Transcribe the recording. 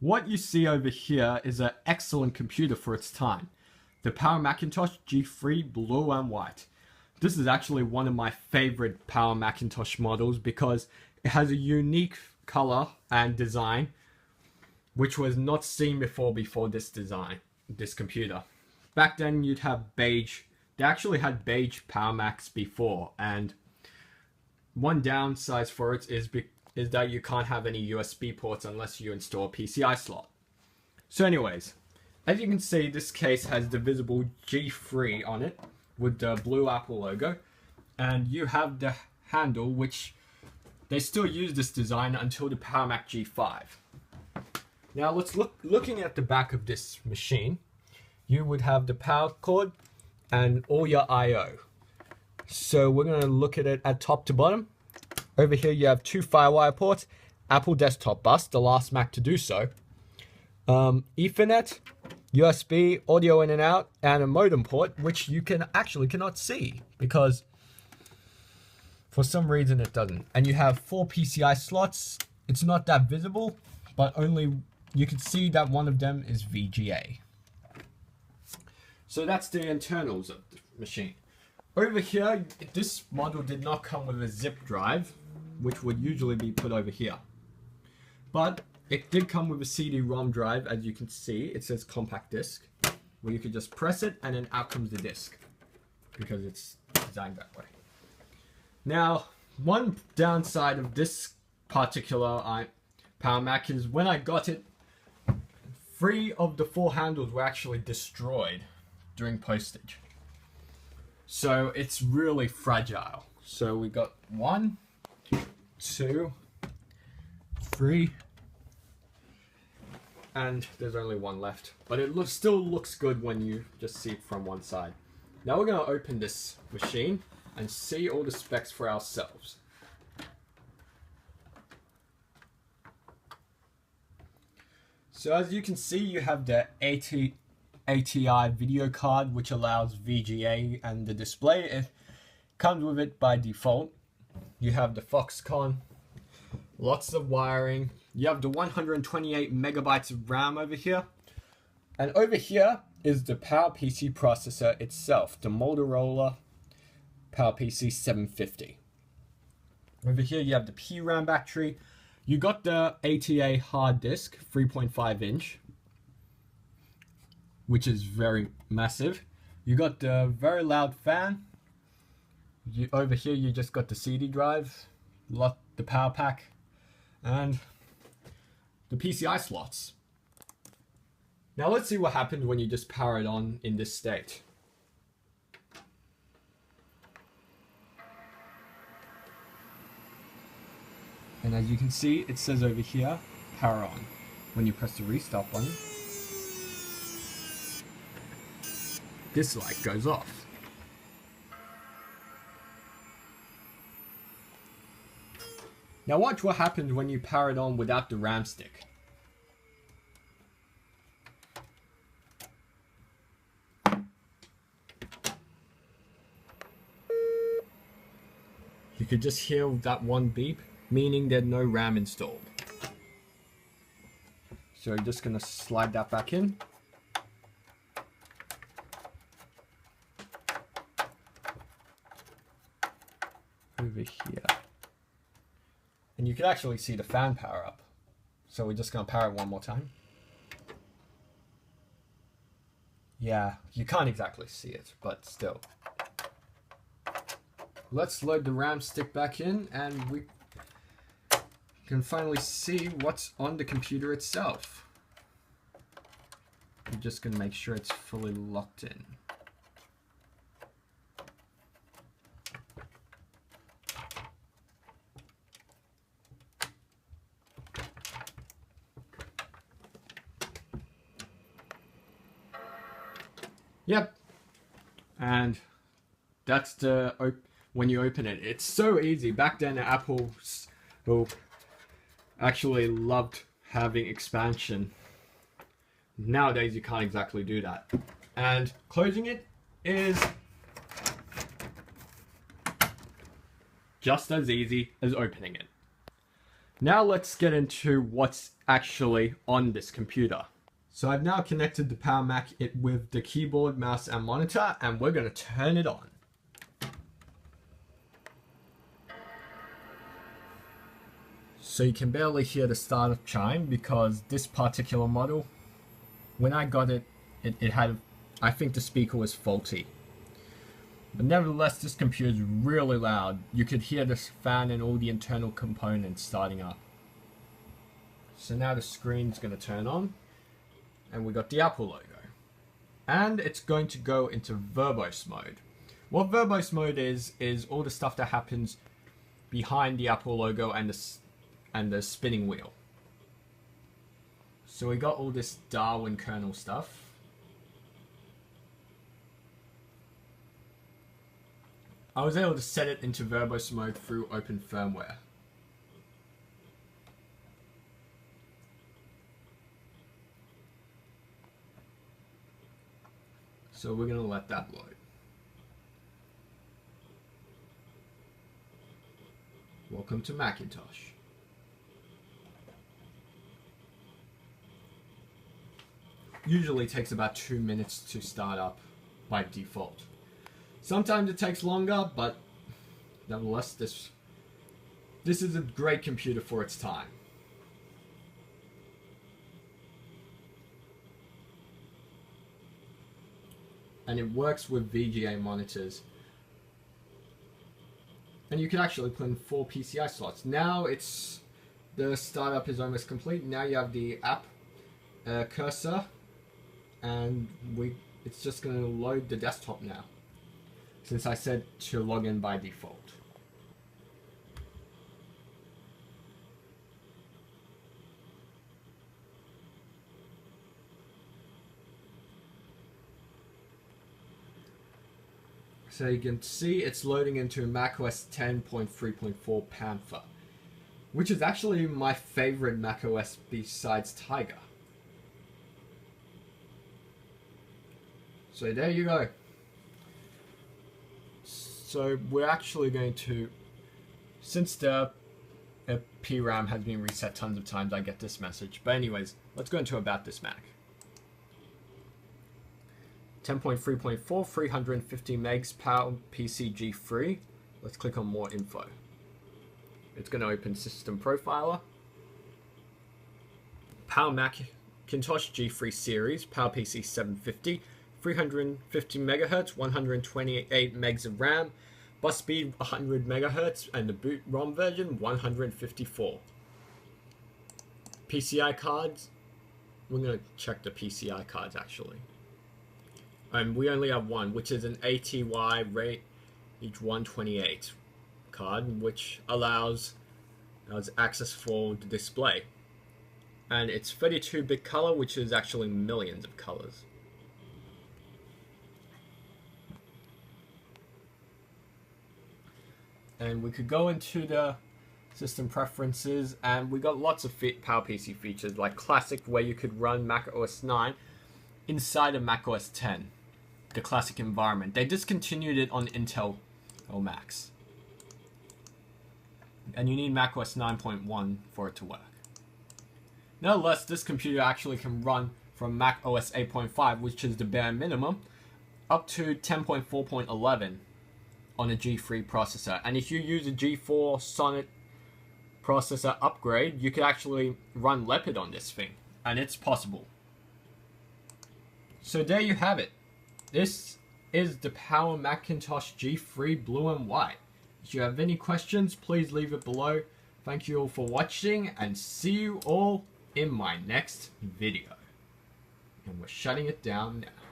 What you see over here is an excellent computer for its time. The PowerMac G3 Blue and White. This is actually one of my favorite PowerMac models because it has a unique color and design which was not seen before this computer. Back then you'd have beige. They actually had beige PowerMacs before, and one downside for it is that you can't have any USB ports unless you install a PCI slot. So anyways, as you can see, this case has the visible G3 on it with the blue Apple logo, and you have the handle, which they still use this design until the PowerMac G5. Now let's looking at the back of this machine. You would have the power cord and all your I/O. So we're going to look at it at top to bottom. Over here you have two FireWire ports, Apple desktop bus, the last Mac to do so, Ethernet, USB, audio in and out, and a modem port, which you cannot see because for some reason it doesn't. And you have 4 PCI slots. It's not that visible, but only you can see that one of them is VGA. So that's the internals of the machine. Over here, this model did not come with a zip drive, which would usually be put over here. But it did come with a Cd-Rom drive. As you can see, it says compact disc, where you could just press it and then out comes the disc, because it's designed that way. Now, one downside of this particular PowerMac is when I got it, 3 of the 4 handles were actually destroyed during postage. So it's really fragile. So we got 1, 2, 3, and there's only 1 left. But it still looks good when you just see it from one side. Now we're going to open this machine and see all the specs for ourselves. So as you can see, you have the ATI video card, which allows VGA, and the display it comes with it by default. You have the Foxconn, lots of wiring. You have the 128 megabytes of RAM over here. And over here is the PowerPC processor itself, the Motorola PowerPC 750. Over here you have the PRAM battery. You got the ATA hard disk, 3.5 inch, which is very massive. You got the very loud fan. Over here you just got the CD drive, the power pack, and the PCI slots. Now let's see what happens when you just power it on in this state. And as you can see, it says over here, power on. When you press the restart button, this light goes off. Now watch what happens when you power it on without the RAM stick. You could just hear that one beep, meaning there's no RAM installed. So you're just going to slide that back in. Over here. And you can actually see the fan power up. So we're just going to power it one more time. Yeah, you can't exactly see it, but still. Let's load the RAM stick back in and we can finally see what's on the computer itself. I'm just going to make sure it's fully locked in. Yep. And that's the when you open it. It's so easy. Back then Apple actually loved having expansion. Nowadays you can't exactly do that. And closing it is just as easy as opening it. Now let's get into what's actually on this computer. So I've now connected the PowerMac with the keyboard, mouse, and monitor, and we're going to turn it on. So you can barely hear the startup chime because this particular model, when I got it, it had, I think the speaker was faulty. But nevertheless, this computer is really loud. You could hear this fan and all the internal components starting up. So now the screen's going to turn on, and we got the Apple logo. And it's going to go into Verbose Mode. What Verbose Mode is all the stuff that happens behind the Apple logo and the spinning wheel. So we got all this Darwin kernel stuff. I was able to set it into Verbose Mode through Open Firmware. So we're going to let that load. Welcome to Macintosh. Usually takes about 2 minutes to start up by default. Sometimes it takes longer, but nevertheless, this is a great computer for its time. And it works with VGA monitors. And you can actually put in 4 PCI slots. Now the startup is almost complete. Now you have the app cursor, and it's just going to load the desktop now, since I said to log in by default. So you can see it's loading into macOS 10.3.4 Panther, which is actually my favorite macOS besides Tiger. So there you go. So we're actually going to, since the PRAM has been reset tons of times, I get this message. But anyways, let's go into About This Mac. 10.3.4, 350 megs, PowerPC G3. Let's click on More Info. It's going to open System Profiler. PowerMac Macintosh G3 series, PowerPC 750, 350 megahertz, 128 megs of RAM, bus speed 100 megahertz, and the boot ROM version 154. PCI cards. We're going to check the PCI cards actually. And we only have one, which is an ATY Rate each 128 card, which allows access for the display. And it's 32-bit color, which is actually millions of colors. And we could go into the system preferences, and we got lots of PowerPC features, like Classic, where you could run macOS 9 inside of macOS 10. The classic environment. They discontinued it on Intel Macs. And you need macOS 9.1 for it to work. Nonetheless, this computer actually can run from macOS 8.5, which is the bare minimum, up to 10.4.11 on a G3 processor. And if you use a G4 Sonnet processor upgrade, you could actually run Leopard on this thing. And it's possible. So there you have it. This is the PowerMac Macintosh G3 Blue and White. If you have any questions, please leave it below. Thank you all for watching, and see you all in my next video. And we're shutting it down now.